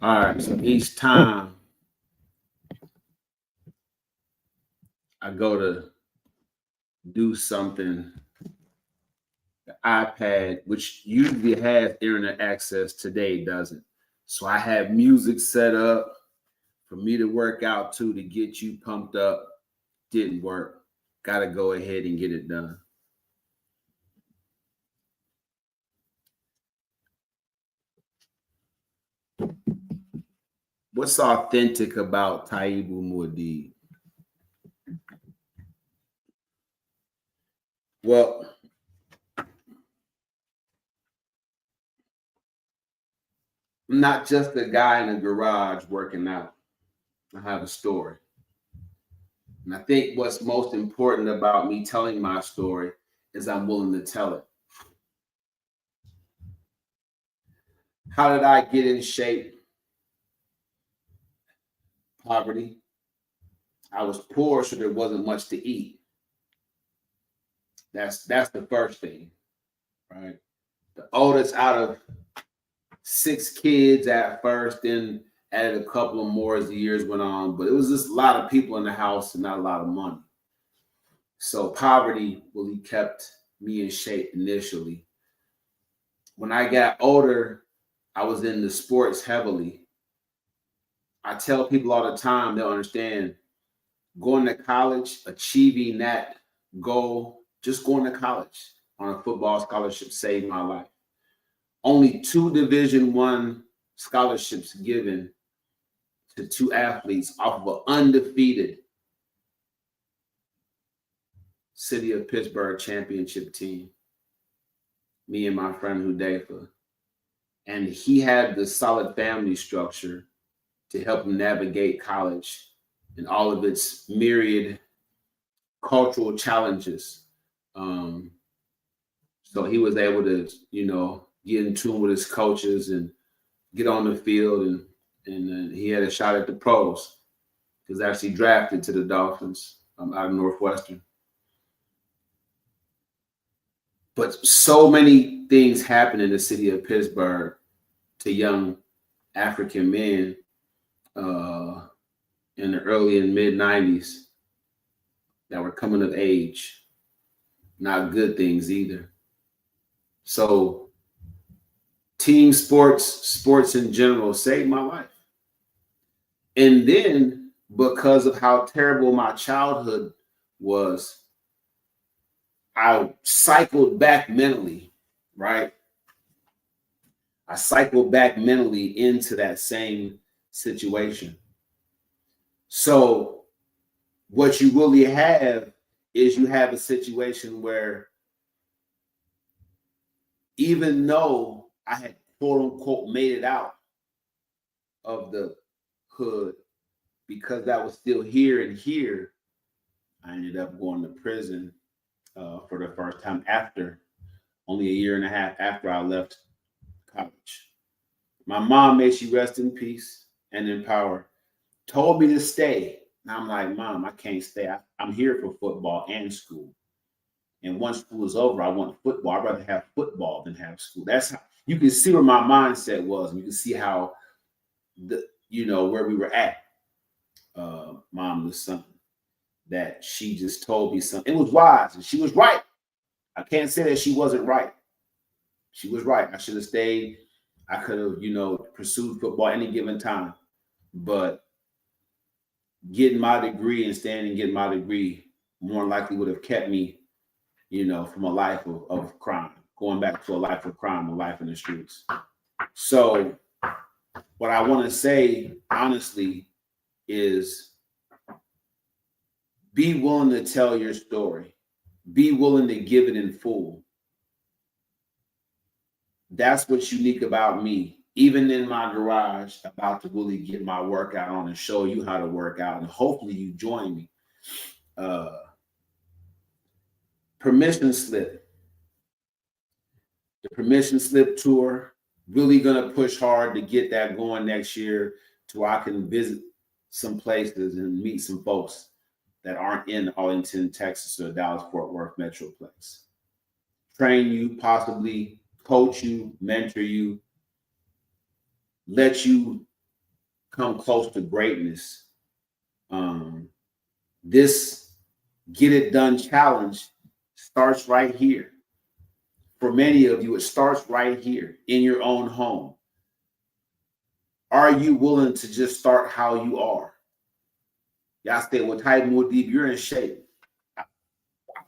All right, so each time I go to do something, the iPad, which usually has internet access, today doesn't. So I have music set up for me to work out to get you pumped up. Didn't work. Got to go ahead and get it done. What's authentic about Taibu Mu'addib? Well, I'm not just a guy in a garage working out. I have a story. And I think what's most important about me telling my story is I'm willing to tell it. How did I get in shape? Poverty. I was poor, so there wasn't much to eat. That's the first thing, right? The oldest out of 6 kids at first, then added a couple of more as the years went on. But it was just a lot of people in the house and not a lot of money. So poverty really kept me in shape initially. When I got older, I was into sports heavily. I tell people all the time, they'll understand, going to college, achieving that goal, just going to college on a football scholarship saved my life. Only 2 Division I scholarships given to 2 athletes off of an undefeated City of Pittsburgh championship team. Me and my friend Hudefa. And he had the solid family structure to help him navigate college and all of its myriad cultural challenges. So he was able to, get in tune with his coaches and get on the field, and he had a shot at the pros. He was actually drafted to the Dolphins out of Northwestern. But so many things happen in the city of Pittsburgh to young African men in the early and mid 90s that were coming of age. Not good things either. So team sports in general saved my life. And then because of how terrible my childhood was, I cycled back mentally, right? I cycled back mentally into that same situation. So what you really have is you have a situation where even though I had quote unquote made it out of the hood, because that was still here and here, I ended up going to prison for the first time after only a year and a half after I left college. My mom, may she rest in peace and in power, told me to stay. And I'm like, Mom, I can't stay. I'm here for football and school. And once school is over, I want football. I'd rather have football than have school. That's how you can see where my mindset was. And you can see how where we were at, mom to son, that she just told me something. It was wise, and she was right. I can't say that she wasn't right. She was right. I should have stayed. I could have, pursued football any given time. But getting my degree and staying and getting my degree more likely would have kept me, from a life of crime, going back to a life of crime, a life in the streets. So what I want to say, honestly, is be willing to tell your story. Be willing to give it in full. That's what's unique about me. Even in my garage, about to really get my workout on and show you how to work out, and hopefully you join me. Permission slip. The permission slip tour, really gonna push hard to get that going next year to where I can visit some places and meet some folks that aren't in Arlington, Texas, or Dallas-Fort Worth Metroplex. Train you, possibly coach you, mentor you, let you come close to greatness. This Get It Done challenge starts right here. For many of you, it starts right here in your own home. Are you willing to just start how you are? Y'all say, well, Taibu Mu'addib, you're in shape. I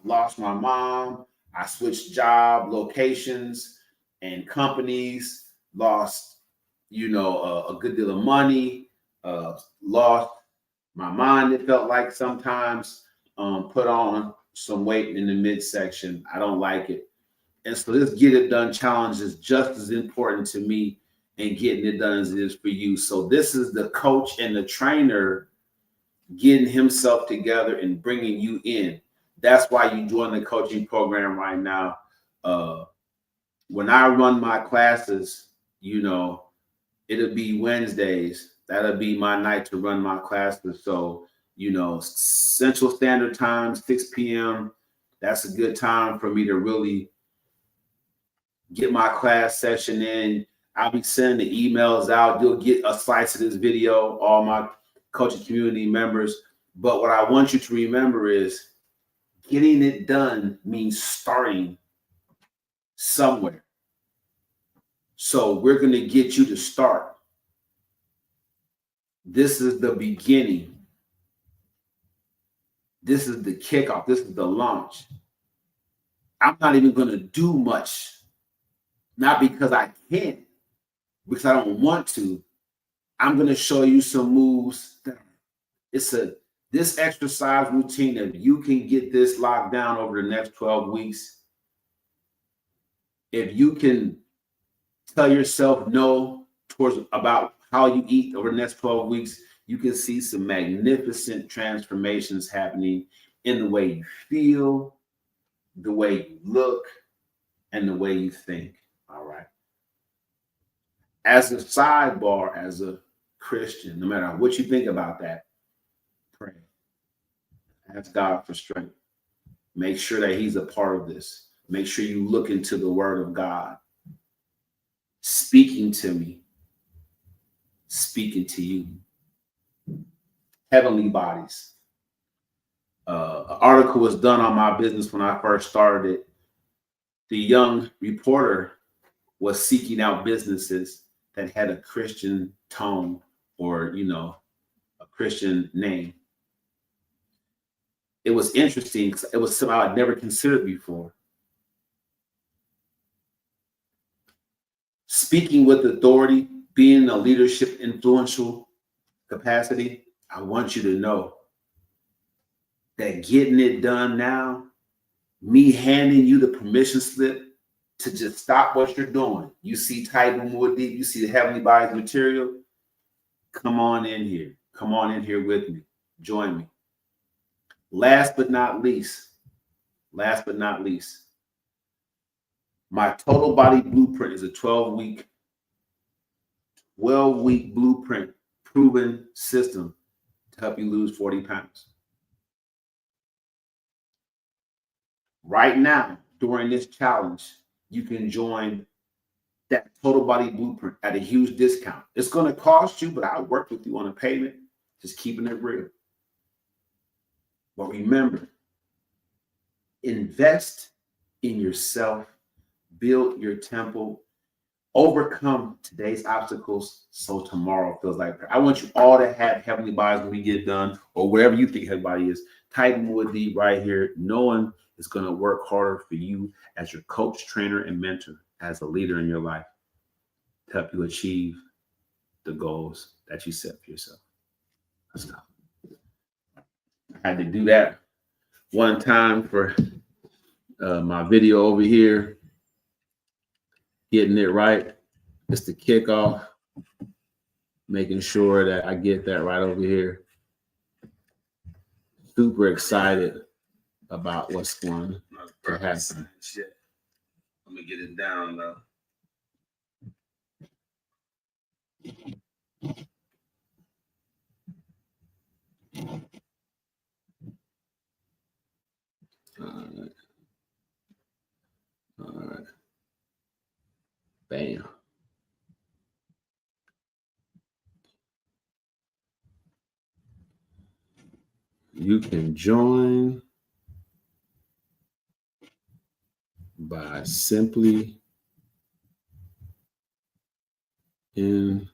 lost my mom. I switched job locations and companies, lost, a good deal of money, lost my mind, it felt like sometimes, put on some weight in the midsection. I don't like it. And so this Get It Done challenge is just as important to me and getting it done as it is for you. So this is the coach and the trainer getting himself together and bringing you in. That's why you join the coaching program right now. When I run my classes, it'll be Wednesdays. That'll be my night to run my classes. So, Central Standard Time, 6 p.m. That's a good time for me to really get my class session in. I'll be sending the emails out. You'll get a slice of this video, all my coaching community members. But what I want you to remember is getting it done means starting somewhere. So we're going to get you to start. This is the beginning. This is the kickoff. This is the launch. I'm not even going to do much. Not because I can't, because I don't want to. I'm going to show you some moves. This exercise routine, if you can get this locked down over the next 12 weeks, if you can tell yourself no about how you eat over the next 12 weeks, you can see some magnificent transformations happening in the way you feel, the way you look, and the way you think. All right. As a sidebar, as a Christian, no matter what you think about that, pray. Ask God for strength. Make sure that He's a part of this. Make sure you look into the Word of God. Speaking to me. Speaking to you. Heavenly bodies. An article was done on my business when I first started it. The young reporter was seeking out businesses that had a Christian tone or, a Christian name. It was interesting because it was something I'd never considered before. Speaking with authority, being in a leadership influential capacity, I want you to know that getting it done now, me handing you the permission slip to just stop what you're doing. You see Taibu Mu'addib, you see the Heavenly Bodies material. Come on in here. Come on in here with me. Join me. Last but not least, my total body blueprint is a 12-week blueprint proven system to help you lose 40 pounds. Right now, during this challenge, you can join that total body blueprint at a huge discount. It's going to cost you, but I'll work with you on a payment, just keeping it real. But remember, invest in yourself, build your temple, overcome today's obstacles so tomorrow feels like prayer. I want you all to have heavenly bodies when we get done, or whatever you think heavenly body is. Taibu Mu'addib right here. No one is going to work harder for you as your coach, trainer, and mentor, as a leader in your life, to help you achieve the goals that you set for yourself. Let's go. I had to do that one time for my video over here. Getting it right. It's the kickoff. Making sure that I get that right over here. Super excited about what's going to happen. Shit. Let me get it down though. All right. Bam. You can join by simply inbox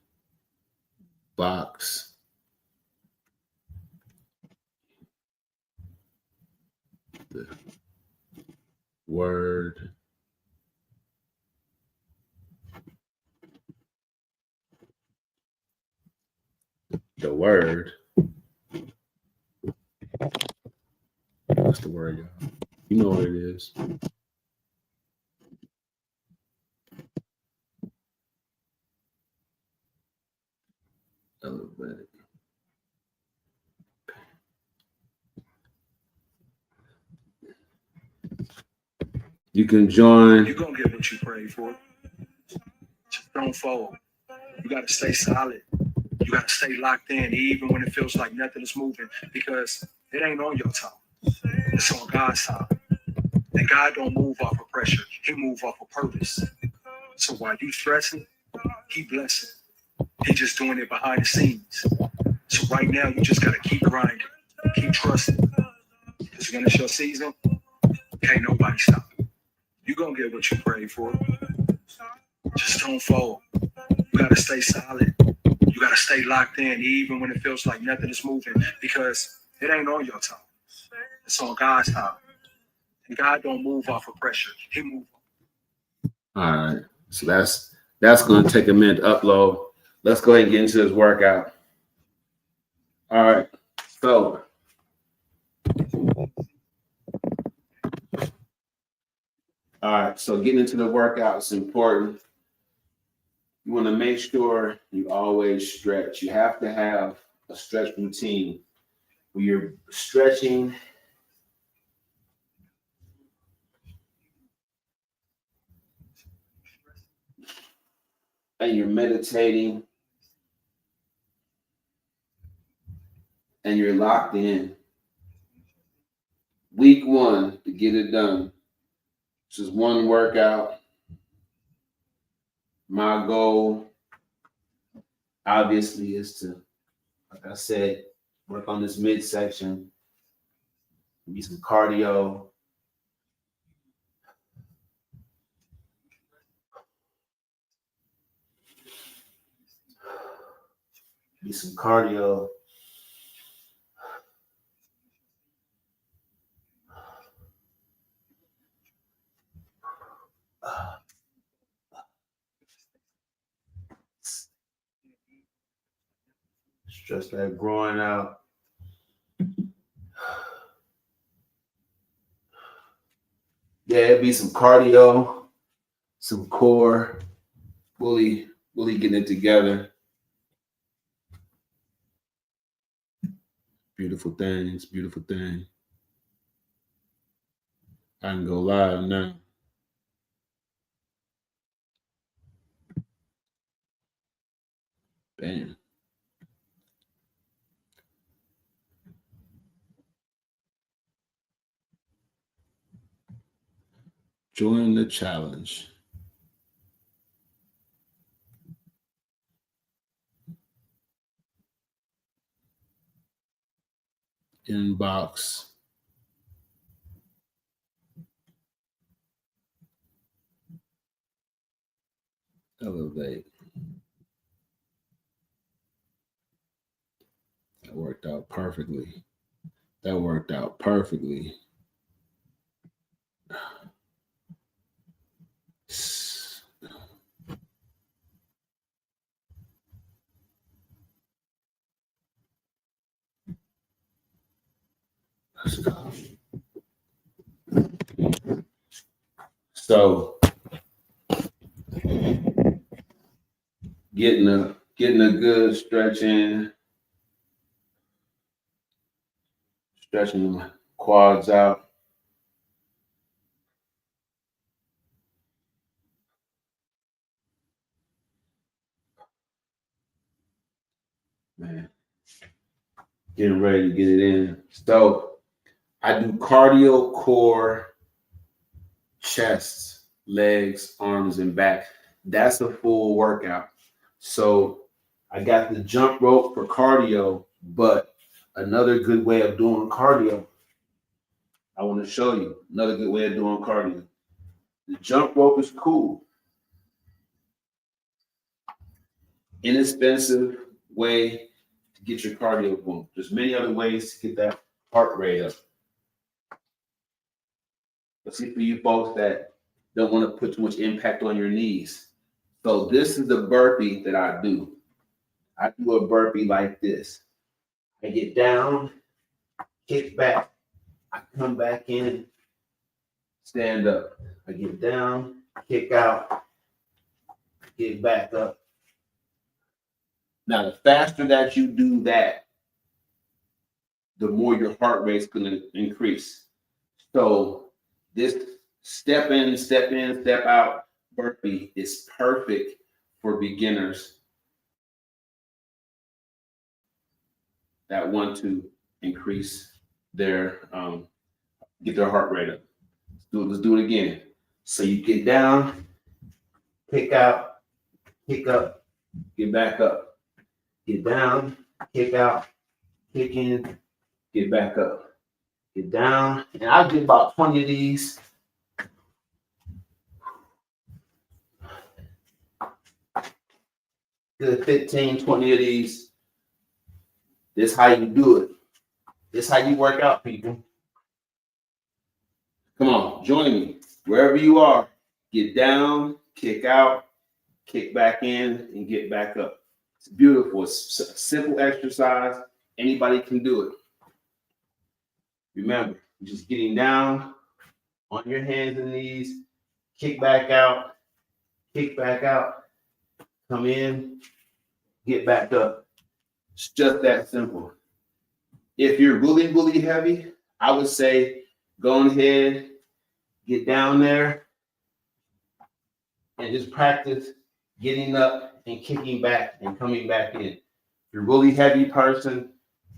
the word what's the word, y'all? You know what it is. Elevate. You can join. You're going to get what you pray for. Just don't fold. You got to stay solid. You got to stay locked in, even when it feels like nothing is moving, because it ain't on your time. It's on God's time. And God don't move off of pressure. He move off of purpose. So while you stressing, he blessing. He just doing it behind the scenes. So right now, you just got to keep grinding. Keep trusting. Because when it's your season, can't nobody stop it. You're going to get what you pray for. Just don't fold. You got to stay solid. You got to stay locked in, even when it feels like nothing is moving, because it ain't on your time. It's on God's time. And God don't move off of pressure. He move. All right. So that's going to take a minute to upload. Let's go ahead and get into this workout. All right. So getting into the workout is important. You want to make sure you always stretch. You have to have a stretch routine where you're stretching and you're meditating and you're locked in. Week 1 to get it done. This is one workout. My goal, obviously, is to, like I said, work on this midsection, be some cardio. Be some cardio. Stretch that groin out. Yeah, it'd be some cardio, some core, really getting it together. Beautiful things, beautiful thing. I can go live now. Bam. Join the challenge. Inbox. Elevate. That worked out perfectly. That worked out perfectly. Let's go. So getting a good stretch in, stretching the quads out. Man, getting ready to get it in. So I do cardio, core, chest, legs, arms, and back. That's a full workout. So I got the jump rope for cardio, but Another good way of doing cardio. I want to show you another good way of doing cardio. The jump rope is cool. Inexpensive way to get your cardio going. There's many other ways to get that heart rate up. But see, for you folks that don't want to put too much impact on your knees. So this is the burpee that I do. I do a burpee like this. I get down, kick back. I come back in, stand up. I get down, kick out, get back up. Now, the faster that you do that, the more your heart rate's going to increase. So this step in, step out burpee is perfect for beginners that want to increase their, get their heart rate up. Let's do it again. So you get down, kick out, kick up, get back up. Get down, kick out, kick in, get back up. Get down, and I'll get about 20 of these. Good 15, 20 of these. This is how you do it. This is how you work out, people. Come on, join me. Wherever you are, get down, kick out, kick back in, and get back up. It's beautiful. It's a simple exercise. Anybody can do it. Remember, just getting down on your hands and knees, kick back out, come in, get back up. It's just that simple. If you're really, really heavy, I would say go ahead, get down there, and just practice getting up and kicking back and coming back in. If you're a really heavy person,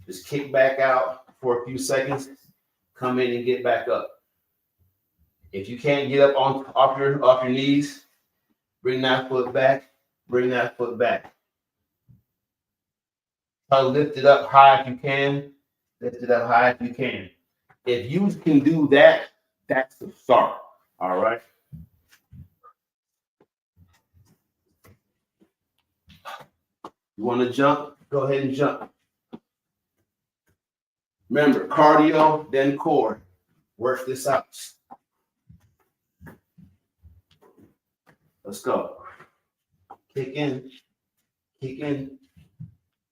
just kick back out for a few seconds, come in and get back up. If you can't get up off your knees, bring that foot back, bring that foot back. Try to lift it up high if you can. Lift it up high if you can. If you can do that, that's the start. All right. You want to jump? Go ahead and jump. Remember, cardio, then core. Work this out. Let's go. Kick in. Kick in.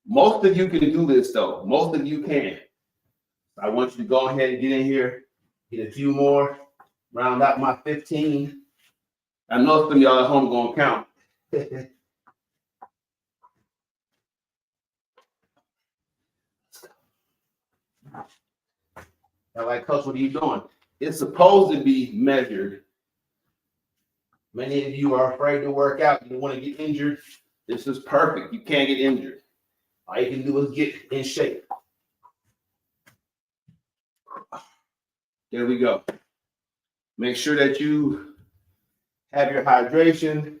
Most of you can do this, though. Most of you can. I want you to go ahead and get in here, get a few more, round out my 15. I know some of y'all at home going to count. I'm like, Coach, what are you doing? It's supposed to be measured. Many of you are afraid to work out. You want to get injured. This is perfect. You can't get injured. All you can do is get in shape. There we go. Make sure that you have your hydration.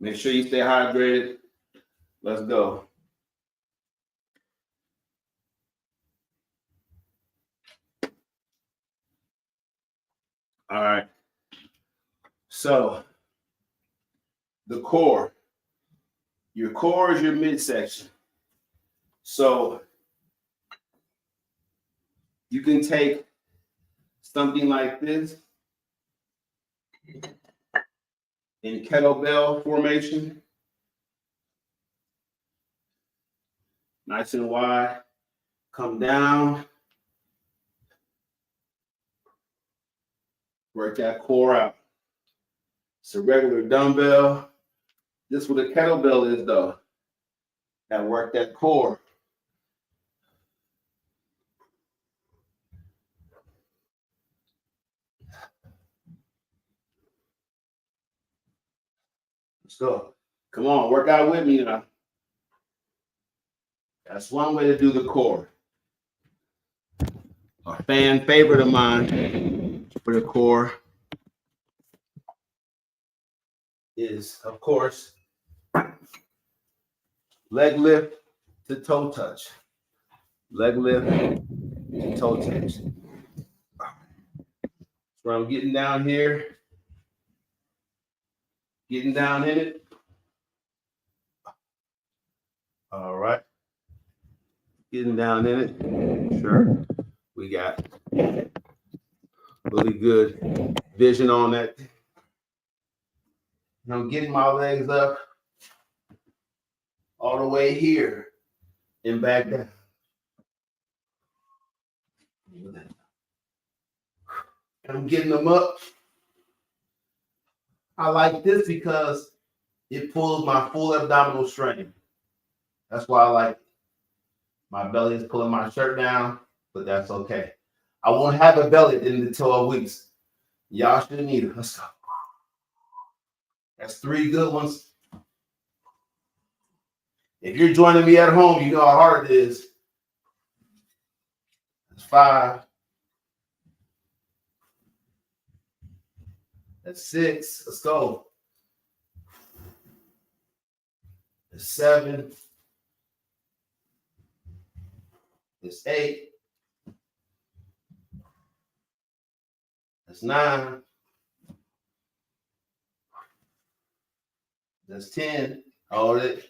Make sure you stay hydrated. Let's go. All right. So the core. Your core is your midsection. So you can take something like this in kettlebell formation. Nice and wide. Come down. Work that core out. It's a regular dumbbell. This is what a kettlebell is, though. That work that core. Let's go. Come on, work out with me now. That's one way to do the core. A fan favorite of mine for the core is, of course, Leg lift to toe touch. Leg lift to toe touch. So I'm getting down here, getting down in it. All right. Getting down in it. Sure. We got really good vision on that. And I'm getting my legs up all the way here and back down. And I'm getting them up. I like this because it pulls my full abdominal strength. That's why I like it. My belly is pulling my shirt down, but that's okay. I won't have a belly in the 12 weeks. Y'all shouldn't need it. Let's go. That's 3 good ones. If you're joining me at home, you know how hard it is. That's 5. That's 6. Let's go. That's 7. That's 8. That's 9. That's 10. Hold it.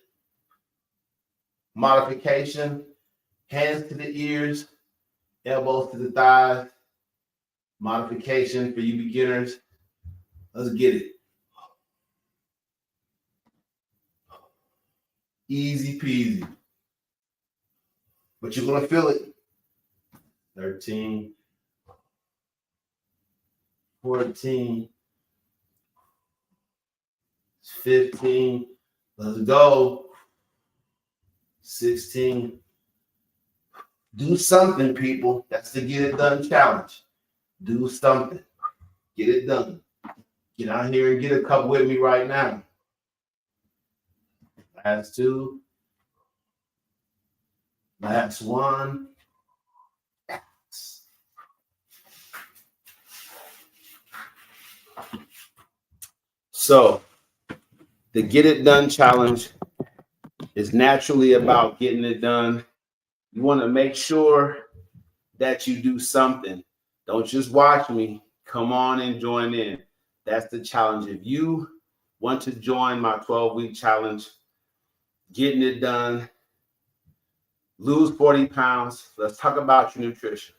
Modification. Hands to the ears. Elbows to the thighs. Modification for you beginners. Let's get it. Easy peasy. But you're going to feel it. 13. 14. 15. Let's go. 16. Do something, people. That's the Get It Done challenge. Do something. Get it done. Get out here and get a cup with me right now. Last 2. Last 1. So, the Get It Done challenge is naturally about getting it done. You want to make sure that you do something. Don't just watch me. Come on and join in. That's the challenge. If you want to join my 12-week challenge, getting it done, lose 40 pounds, let's talk about your nutrition.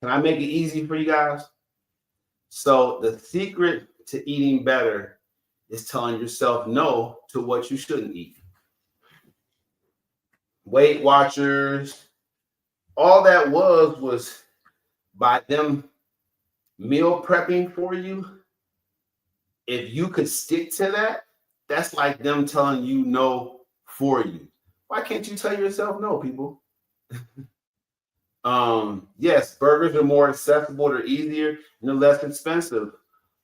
Can I make it easy for you guys? So the secret to eating better is telling yourself no to what you shouldn't eat. Weight Watchers, all that was by them meal prepping for you. If you could stick to that, that's like them telling you no for you. Why can't you tell yourself no, people? Yes, burgers are more accessible, they're easier, and they're less expensive.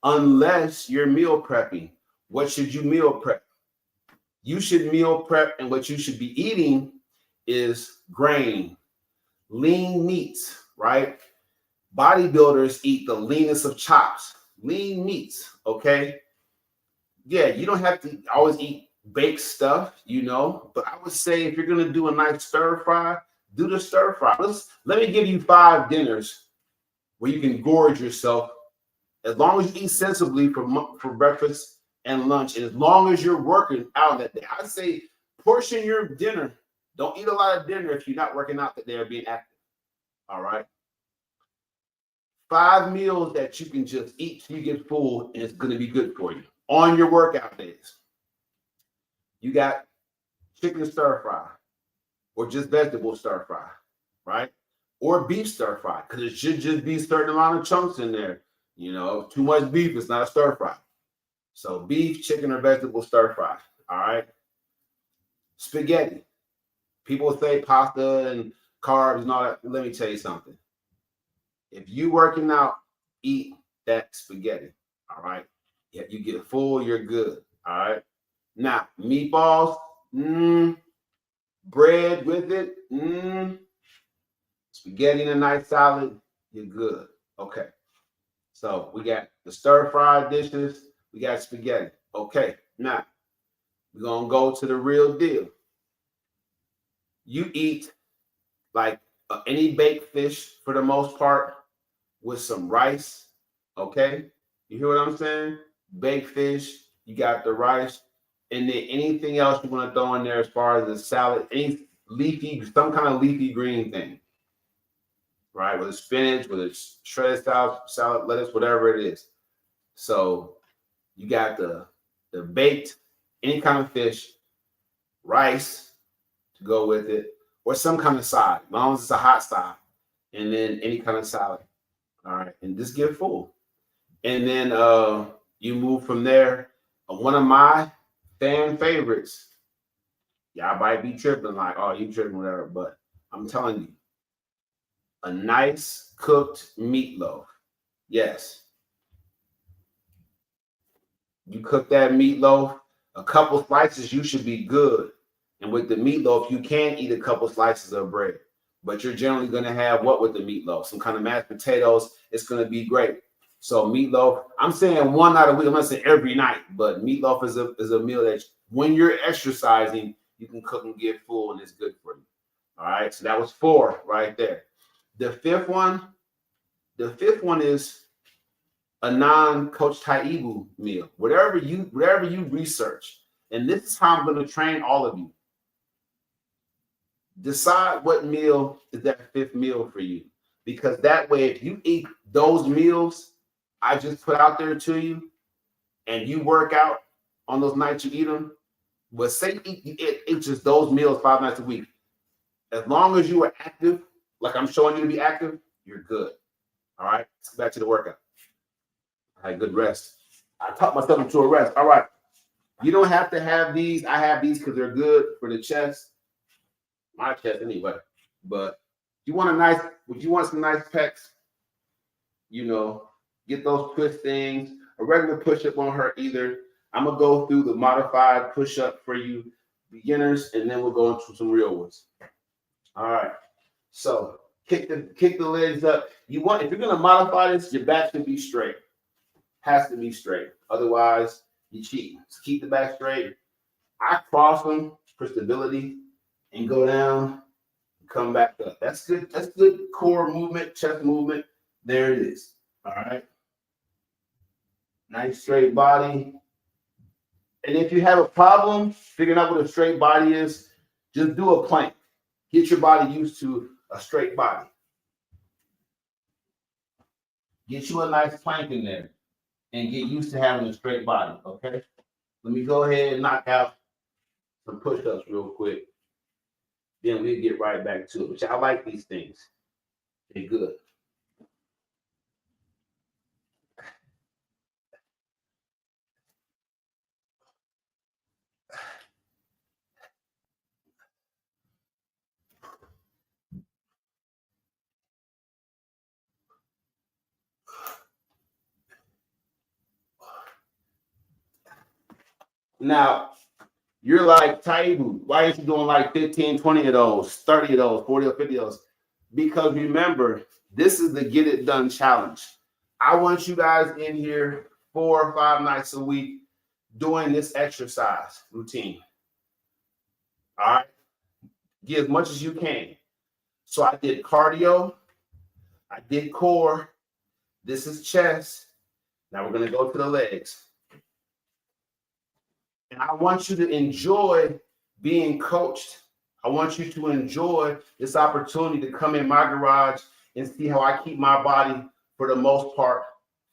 Unless you're meal prepping. What should you meal prep? You should meal prep, and what you should be eating is grain, lean meats, right? Bodybuilders eat the leanest of chops, lean meats, okay? Yeah, you don't have to always eat baked stuff, you know, but I would say if you're going to do a nice stir fry, do the stir fry. Let me give you 5 dinners where you can gorge yourself as long as you eat sensibly for breakfast and lunch, and as long as you're working out that day. I'd say portion your dinner. Don't eat a lot of dinner if you're not working out that day or being active. All right. 5 meals that you can just eat till you get full, and it's going to be good for you on your workout days. You got chicken stir fry, or just vegetable stir fry, right? Or beef stir fry, because it should just be a certain amount of chunks in there. You know, too much beef is not a stir fry. So beef, chicken, or vegetable stir fry. All right. Spaghetti. People say pasta and carbs and all that. Let me tell you something. If you working out, eat that spaghetti. All right. Yeah, you get full, you're good. All right. Now, meatballs, bread with it, spaghetti and a nice salad, you're good. Okay. So we got the stir-fried dishes, we got spaghetti. Okay. Now, We're going to go to the real deal. You eat like any baked fish for the most part with some rice, okay? You hear what I'm saying? Baked fish, you got the rice, and then anything else you want to throw in there as far as the salad, any leafy, some kind of leafy green thing, right? Whether it's spinach, whether it's shredded salad, lettuce, whatever it is. So you got the baked, any kind of fish, rice to go with it, or some kind of side, as long as it's a hot side, and then any kind of salad. All right, and just get full. And then you move from there. One of my fan favorites, y'all might be tripping like, oh, you tripping, whatever, but I'm telling you, a nice cooked meatloaf. Yes. You cook that meatloaf, a couple slices, you should be good. And with the meatloaf, you can eat a couple slices of bread, but you're generally going to have what with the meatloaf? Some kind of mashed potatoes. It's going to be great. So meatloaf, I'm saying one night a week. I'm not saying every night, but meatloaf is a meal that when you're exercising, you can cook and get full, and it's good for you. All right. So that was 4 right there. The fifth one is a non-Coach Taibu meal. Whatever you research, and this is how I'm going to train all of you. Decide what meal is that 5th meal for you, because that way, if you eat those meals I just put out there to you, and you work out on those nights you eat them, but say eat just those meals 5 nights a week. As long as you are active, like I'm showing you to be active, you're good. All right, let's get back to the workout. I had good rest. I talked myself into a rest. All right, you don't have to have these. I have these because they're good for the chest. My chest anyway, but you want some nice pecs, get those twist things. A regular push-up won't hurt either. I'm gonna go through the modified push-up for you beginners, and then we'll go into some real ones. All right, so kick the legs up. If you're gonna modify this, your back should be straight. Has to be straight, otherwise you cheat. So keep the back straight. I cross them for stability and go down, come back up. That's good. That's good core movement, chest movement. There it is. All right. Nice straight body. And if you have a problem figuring out what a straight body is, just do a plank. Get your body used to a straight body. Get you a nice plank in there and get used to having a straight body, okay? Let me go ahead and knock out some push-ups real quick. Then we'll get right back to it. Which I like these things. They're good. Now, you're like, Taibu, why aren't you doing like 15, 20 of those, 30 of those, 40 or 50 of those? Because remember, this is the Get It Done challenge. I want you guys in here 4 or 5 nights a week doing this exercise routine. All right? Get as much as you can. So I did cardio. I did core. This is chest. Now we're going to go to the legs. And I want you to enjoy being coached. I want you to enjoy this opportunity to come in my garage and see how I keep my body, for the most part,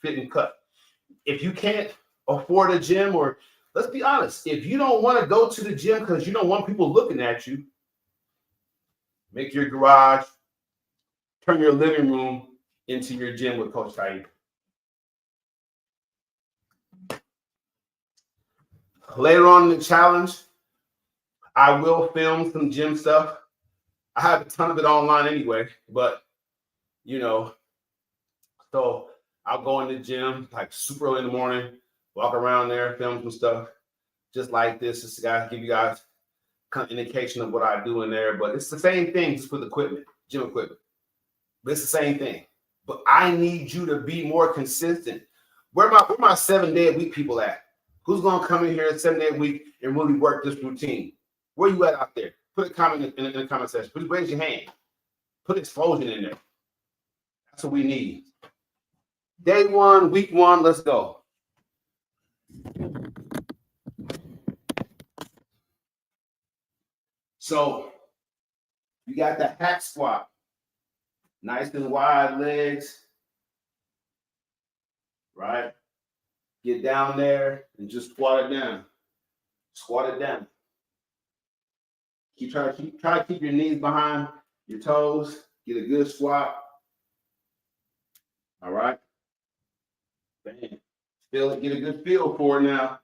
fit and cut. If you can't afford a gym, or let's be honest, if you don't want to go to the gym because you don't want people looking at you, make your garage, turn your living room into your gym with Coach Taibu. Later on in the challenge, I will film some gym stuff. I have a ton of it online anyway, but so I'll go in the gym like super early in the morning, walk around there, film some stuff just like this, just to give you guys kind of indication of what I do in there. But it's the same thing, just with equipment, gym equipment. But it's the same thing. But I need you to be more consistent. Where my 7-day-a-week people at? Who's gonna come in here 7 days a week and really work this routine? Where you at out there? Put a comment in the comment section. Please raise your hand. Put explosion in there. That's what we need. Day 1, week 1, let's go. So you got the hack squat. Nice and wide legs. Right? Get down there and just squat it down. Squat it down. Try to keep your knees behind your toes. Get a good squat. All right. Bam. Feel it. Get a good feel for it now.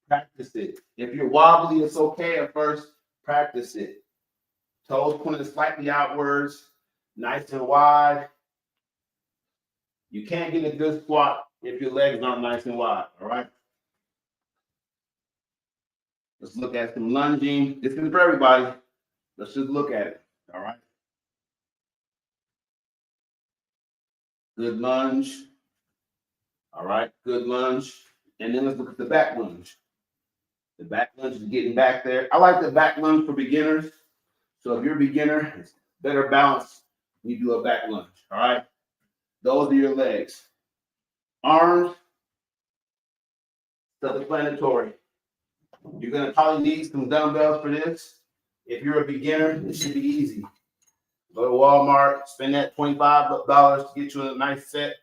Practice it. If you're wobbly, it's okay at first. Practice it. Toes pointed slightly outwards. Nice and wide. You can't get a good squat if your legs aren't nice and wide. All right. Let's look at some lunging. This is for everybody. Let's just look at it. All right. Good lunge. All right. Good lunge. And then let's look at the back lunge. The back lunge is getting back there. I like the back lunge for beginners. So if you're a beginner, it's better balance when you do a back lunge. All right. Those are your legs. Arms, self-explanatory. You're going to probably need some dumbbells for this. If you're a beginner, it should be easy. Go to Walmart, spend that $25 to get you a nice set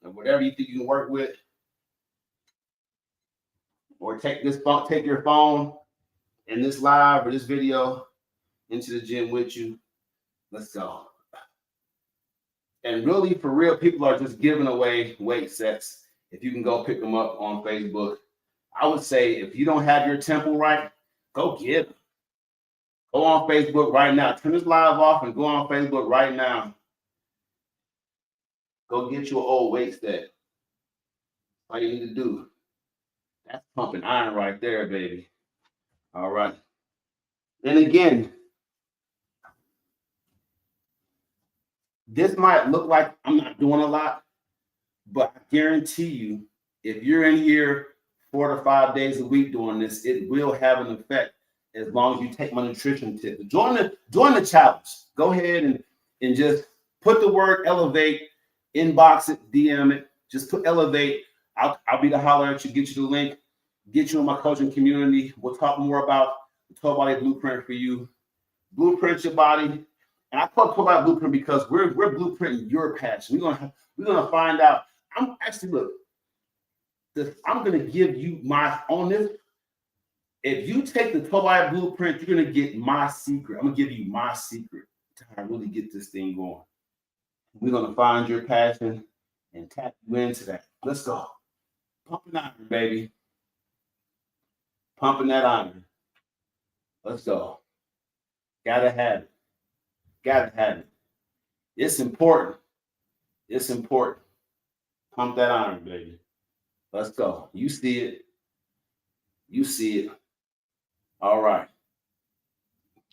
of whatever you think you can work with. Or take your phone and this live or this video into the gym with you. Let's go. And really, for real, people are just giving away weight sets. If you can go pick them up on Facebook. I would say if you don't have your temple right, go get them. Go on Facebook right now. Turn this live off and go on Facebook right now. Go get your old weight set. All you need to do. That's pumping iron right there, baby. All right. And again, this might look like I'm not doing a lot, but I guarantee you, if you're in here 4 to 5 days a week doing this, it will have an effect as long as you take my nutrition tips. Join the challenge. Go ahead and just put the word elevate, inbox it, DM it. Just put elevate. I'll be the holler at you, get you the link, get you in my coaching community. We'll talk more about the 12-body blueprint for you. Blueprint your body. And I call it 12-body blueprint because we're blueprinting your passion. We're gonna find out. I'm gonna give you on this. If you take the 12-body blueprint, you're gonna get my secret. I'm gonna give you my secret to how to really get this thing going. We're gonna find your passion and tap you into that. Let's go. Pumping iron, baby. Pumping that iron. Let's go. Gotta have it. Gotta have it. It's important. It's important. Pump that iron, baby. Let's go. You see it. You see it. All right.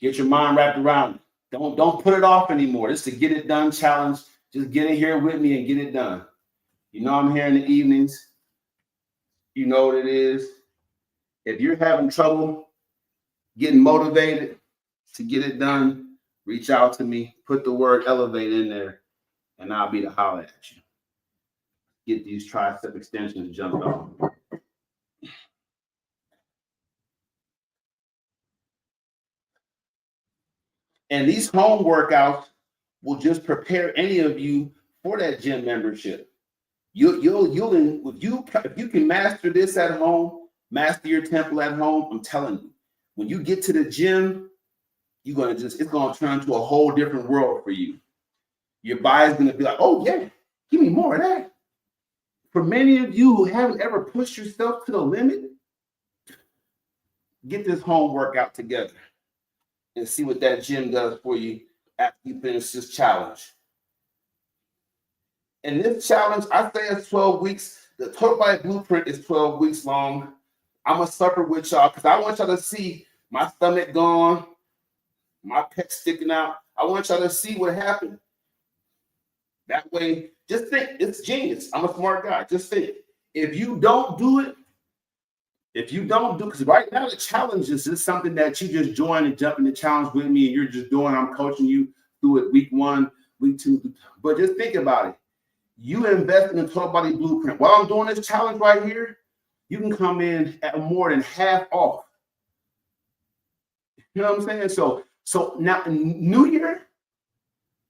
Get your mind wrapped around it. Don't put it off anymore. This is a get it done challenge. Just get in here with me and get it done. You know I'm here in the evenings. You know what it is. If you're having trouble getting motivated to get it done, reach out to me. Put the word elevate in there, and I'll be to holler at you. Get these tricep extensions jumped on. And these home workouts will just prepare any of you for that gym membership. If you can master this at home, master your temple at home, I'm telling you, when you get to the gym, it's gonna turn into a whole different world for you. Your body's gonna be like, oh yeah, give me more of that. For many of you who haven't ever pushed yourself to the limit, get this home workout together and see what that gym does for you after you finish this challenge. And this challenge, I say it's 12 weeks. The Total Body Blueprint is 12 weeks long. I'm going to suffer with y'all because I want y'all to see my stomach gone, my pecs sticking out. I want y'all to see what happened. That way, just think, it's genius. I'm a smart guy. Just think, if you don't do it, If you don't do, because right now the challenge is something that you just join and jump in the challenge with me and you're just doing, I'm coaching you through it week 1, week 2. But just think about it. You invest in a total body blueprint. While I'm doing this challenge right here, you can come in at more than half off. You know what I'm saying? So now in New Year,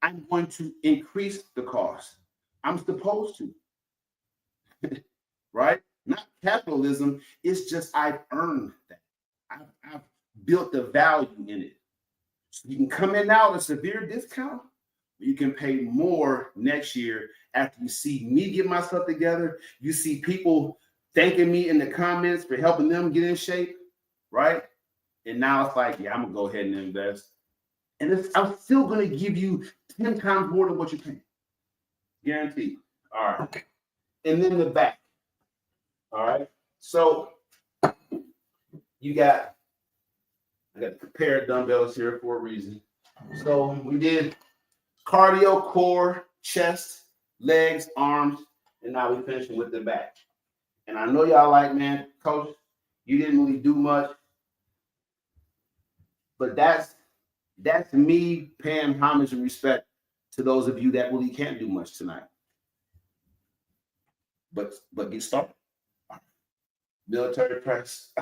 I'm going to increase the cost. I'm supposed to, right? Not capitalism. It's just I've earned that. I've built the value in it. So you can come in now at a severe discount. You can pay more next year after you see me get myself together. You see people thanking me in the comments for helping them get in shape, right? And now it's like, yeah, I'm gonna go ahead and invest. And I'm still gonna give you 10 times more than what you're paying. Guaranteed. All right. Okay. And then the back. All right. So I got a pair of dumbbells here for a reason. So we did cardio, core, chest, legs, arms, and now we're finishing with the back. And I know y'all like, man, coach, you didn't really do much. But that's me paying homage and respect to those of you that really can't do much tonight. But get started. Military press.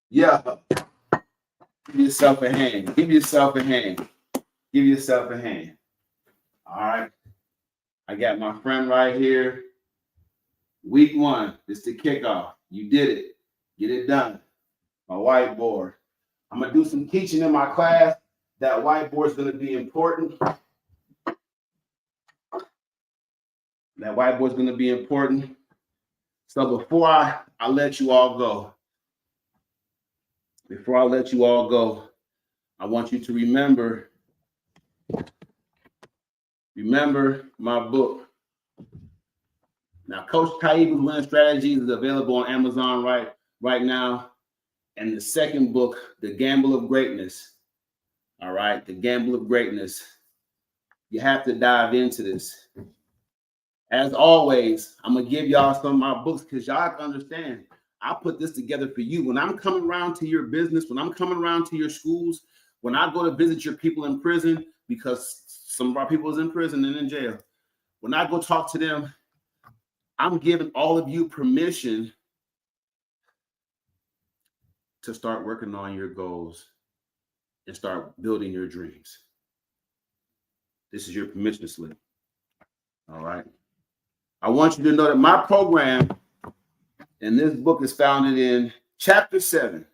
Yeah. Give yourself a hand. Give yourself a hand. Give yourself a hand. All right. I got my friend right here. Week 1. It's the kickoff. You did it. Get it done. My whiteboard. I'm going to do some teaching in my class. That whiteboard is going to be important. That whiteboard is going to be important. So before I let you all go, I want you to remember my book. Now, Coach Taibu's Winning Strategies is available on Amazon right now. And the second book, The Gamble of Greatness. All right, The Gamble of Greatness. You have to dive into this. As always, I'm going to give y'all some of my books because y'all understand. I put this together for you. When I'm coming around to your business, when I'm coming around to your schools, when I go to visit your people in prison, because some of our people is in prison and in jail, when I go talk to them, I'm giving all of you permission to start working on your goals and start building your dreams. This is your permission slip. All right. I want you to know that my program and this book is founded in Chapter 7,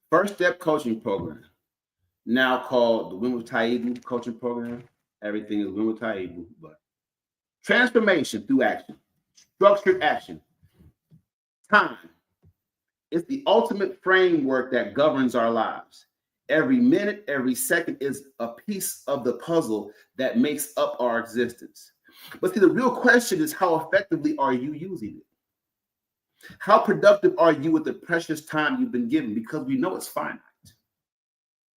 First Step Coaching Program, now called the Win With Taibu Coaching Program. Everything is Win With Taibu, but transformation through action, structured action, time. It's the ultimate framework that governs our lives. Every minute, every second is a piece of the puzzle that makes up our existence. But see, the real question is, how effectively are you using it? How productive are you with the precious time you've been given? Because we know it's finite.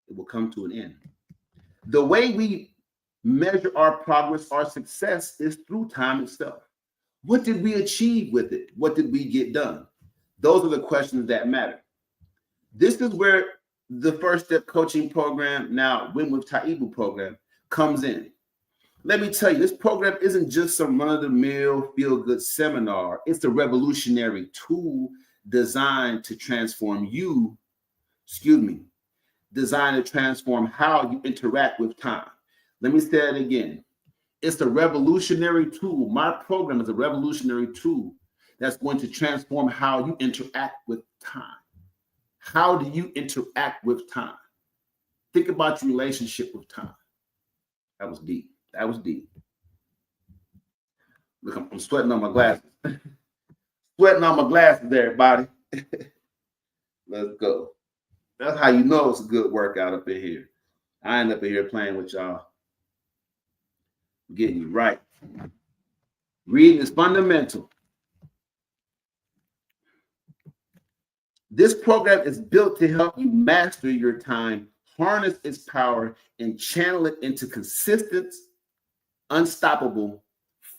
It will come to an end. The way we measure our progress, our success, is through time itself. What did we achieve with it? What did we get done? Those are the questions that matter. This is where the First Step Coaching Program, now Win With Taibu program, comes in. Let me tell you, this program isn't just some run-of-the-mill feel-good seminar. It's a revolutionary tool designed to transform you, designed to transform how you interact with time. Let me say that again. It's a revolutionary tool. My program is a revolutionary tool that's going to transform how you interact with time. How do you interact with time? Think about your relationship with time. That was deep. That was deep. Look, I'm sweating on my glasses. Sweating on my glasses, everybody. Let's go. That's how you know it's a good workout up in here. I ain't up in here playing with y'all. I'm getting you right. Reading is fundamental. This program is built to help you master your time, harness its power, and channel it into consistent, unstoppable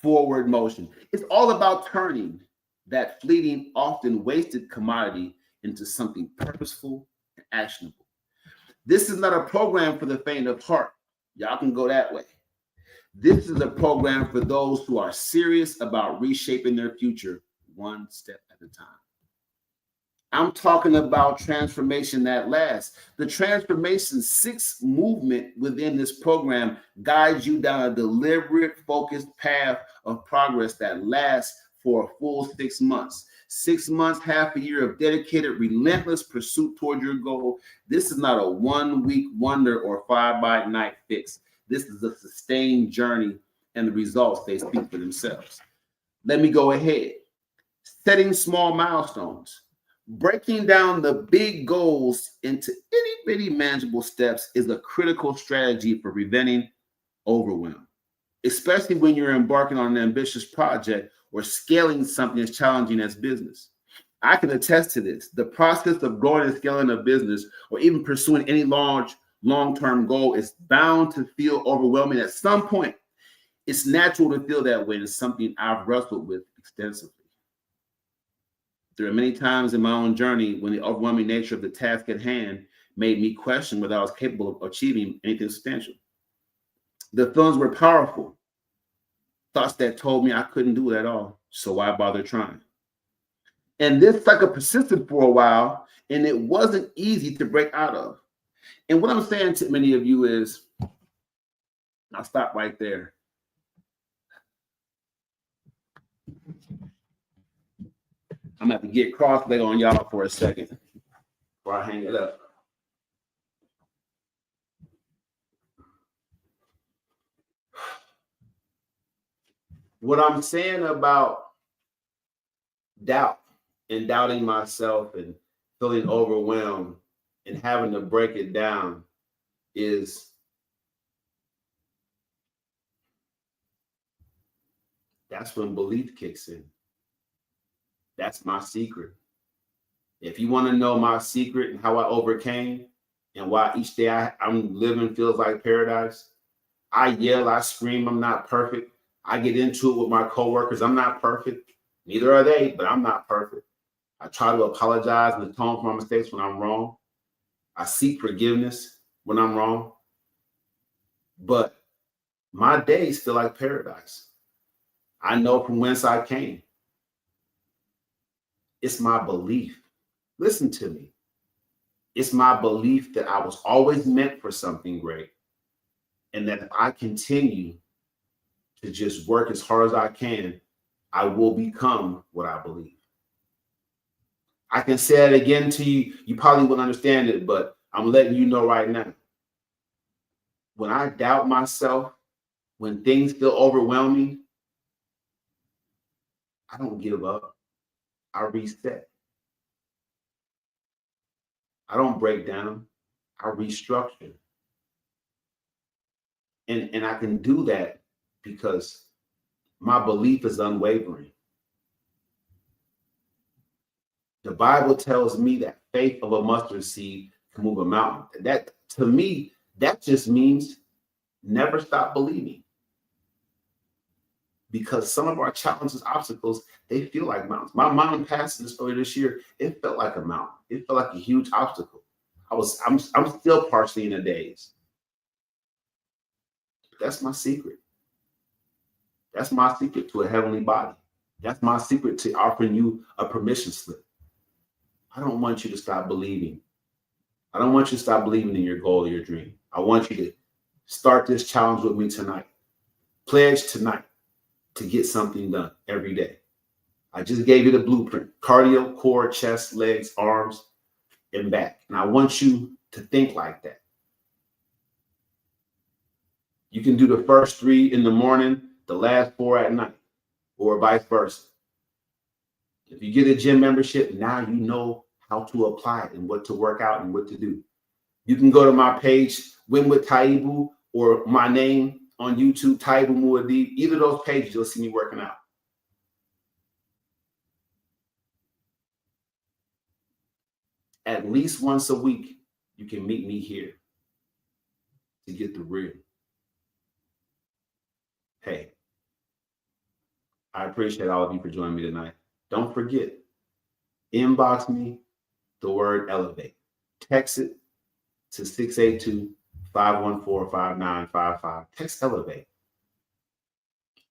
forward motion. It's all about turning that fleeting, often wasted commodity into something purposeful and actionable. This is not a program for the faint of heart. Y'all can go that way. This is a program for those who are serious about reshaping their future one step at a time. I'm talking about transformation that lasts. The Transformation 6 movement within this program guides you down a deliberate, focused path of progress that lasts for a full 6 months. 6 months, half a year of dedicated, relentless pursuit toward your goal. This is not a 1-week wonder or fly-by-night fix. This is a sustained journey, and the results, they speak for themselves. Let me go ahead. Setting small milestones. Breaking down the big goals into itty-bitty manageable steps is a critical strategy for preventing overwhelm, especially when you're embarking on an ambitious project or scaling something as challenging as business. I can attest to this. The process of growing and scaling a business or even pursuing any large long-term goal is bound to feel overwhelming at some point. It's natural to feel that way, and it's something I've wrestled with extensively. There are many times in my own journey when the overwhelming nature of the task at hand made me question whether I was capable of achieving anything substantial. The feelings were powerful. Thoughts that told me I couldn't do it at all, so why bother trying? And this cycle persisted for a while, and it wasn't easy to break out of. And what I'm saying to many of you is, I'll stop right there. I'm gonna have to get cross-legged on y'all for a second before I hang it up. What I'm saying about doubt and doubting myself and feeling overwhelmed and having to break it down is that's when belief kicks in. That's my secret. If you want to know my secret and how I overcame and why each day I'm living feels like paradise, I yell, I scream, I'm not perfect. I get into it with my coworkers. I'm not perfect. Neither are they, but I'm not perfect. I try to apologize and atone for my mistakes when I'm wrong. I seek forgiveness when I'm wrong. But my days feel like paradise. I know from whence I came. It's my belief. Listen to me. It's my belief that I was always meant for something great, and that if I continue to just work as hard as I can, I will become what I believe. I can say it again to you. You probably wouldn't understand it, but I'm letting you know right now. When I doubt myself, when things feel overwhelming, I don't give up. I reset. I don't break down. I restructure. And I can do that because my belief is unwavering. The Bible tells me that faith of a mustard seed can move a mountain. That, to me, that just means never stop believing. Because some of our challenges, obstacles, they feel like mountains. My mom passed this earlier this year. It felt like a mountain. It felt like a huge obstacle. I'm still partially in a daze. That's my secret. That's my secret to a heavenly body. That's my secret to offering you a permission slip. I don't want you to stop believing. I don't want you to stop believing in your goal or your dream. I want you to start this challenge with me tonight. Pledge tonight to get something done every day. I just gave you the blueprint: cardio, core, chest, legs, arms, and back. And I want you to think like that. You can do the first 3 in the morning, the last 4 at night, or vice versa. If you get a gym membership, now you know how to apply it and what to work out and what to do. You can go to my page, Win With Taibu, or my name on YouTube, Taibu Mu'addib. Either of those pages, you'll see me working out. at least once a week, you can meet me here to get the real. Hey, I appreciate all of you for joining me tonight. Don't forget, inbox me the word elevate. Text it to 682-514-5955. Text elevate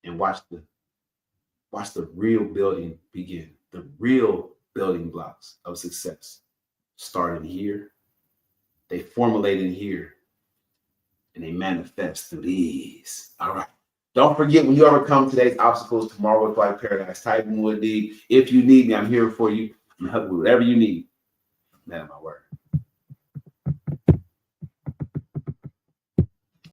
and watch the real building begin. The real building blocks of success start in here. They formulate in here and they manifest through these. All right. Don't forget, when you overcome today's obstacles, tomorrow will fly paradise. Taibu Mu'addib. If you need me, I'm here for you. I'm helping with whatever you need. Man, my word.